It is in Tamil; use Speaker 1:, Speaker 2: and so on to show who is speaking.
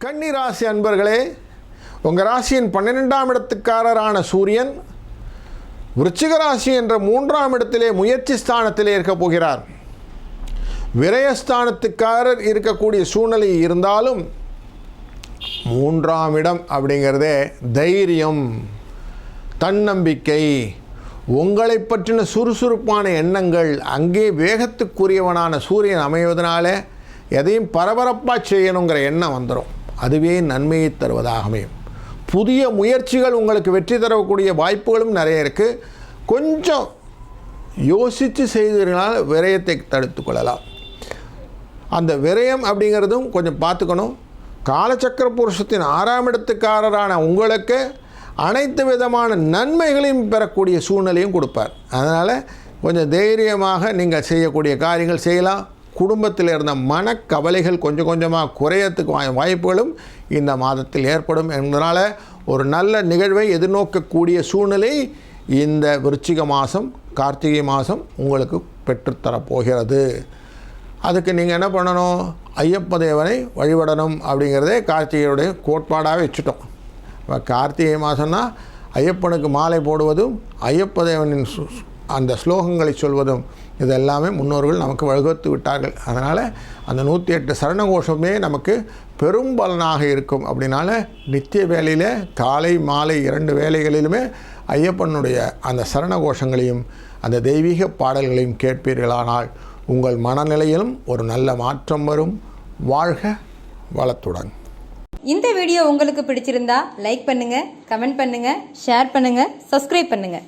Speaker 1: கன்னி ராசி அன்பர்களே, உங்கள் ராசியின் 12ஆம் இடத்துக்காரரான சூரியன் விருச்சிக ராசி என்ற 3ஆம் இடத்திலே முயற்சி ஸ்தானத்திலே இருக்க போகிறார். விரயஸ்தானத்துக்காரர் இருக்கக்கூடிய சூழ்நிலை இருந்தாலும் 3ஆம் இடம் அப்படிங்கிறதே தைரியம், தன்னம்பிக்கை, உங்களை பற்றின சுறுசுறுப்பான எண்ணங்கள், அங்கே வேகத்துக்குரியவனான சூரியன் அமைவதனால எதையும் பரபரப்பாக செய்யணுங்கிற எண்ணம் வந்துடும். அதுவே நன்மையை தருவதாக அமையும். புதிய முயற்சிகள் உங்களுக்கு வெற்றி தரக்கூடிய வாய்ப்புகளும் நிறைய இருக்குது. கொஞ்சம் யோசித்து செய்தீர்களால் விரயத்தை தடுத்து கொள்ளலாம். அந்த விரயம் அப்படிங்கிறதும் கொஞ்சம் பார்த்துக்கணும். காலச்சக்கர புருஷத்தின் 6ஆம் இடத்துக்காரரான உங்களுக்கு அனைத்து விதமான நன்மைகளையும் பெறக்கூடிய சூழ்நிலையும் கொடுப்பார். அதனால் கொஞ்சம் தைரியமாக நீங்கள் செய்யக்கூடிய காரியங்கள் செய்யலாம். குடும்பத்தில் இருந்த மனக்கவலைகள் கொஞ்சம் கொஞ்சமாக குறையத்துக்கு வாய்ப்புகளும் இந்த மாதத்தில் ஏற்படும் என்பதனால் ஒரு நல்ல நிகழ்வை எதிர்நோக்கக்கூடிய சூழ்நிலை இந்த விருச்சிக மாதம், கார்த்திகை மாதம் உங்களுக்கு பெற்றுத்தரப்போகிறது. அதுக்கு நீங்கள் என்ன பண்ணணும்? ஐயப்ப தேவனை வழிபடணும் அப்படிங்கிறதே கார்த்திகையுடைய கோட்பாடாக வச்சுட்டோம். இப்போ கார்த்திகை மாதம்னா ஐயப்பனுக்கு மாலை போடுவதும் ஐயப்ப தேவனின் அந்த ஸ்லோகங்களை சொல்வதும் இதெல்லாமே முன்னோர்கள் நமக்கு வழிவகுத்து விட்டார்கள். அதனால் அந்த 108 சரணகோஷமே நமக்கு பெரும் பலனாக இருக்கும். அப்படின்னால நித்திய வேலையில் காலை மாலை 2 வேளைகளிலுமே ஐயப்பனுடைய அந்த சரணகோஷங்களையும் அந்த தெய்வீக பாடல்களையும் கேட்பீர்களானால் உங்கள் மனநிலையிலும் ஒரு நல்ல மாற்றம் வரும். வாழ்க வளத்துடன்.
Speaker 2: இந்த வீடியோ உங்களுக்கு பிடிச்சிருந்தா லைக் பண்ணுங்கள், கமெண்ட் பண்ணுங்கள், ஷேர் பண்ணுங்கள், சப்ஸ்கிரைப் பண்ணுங்கள்.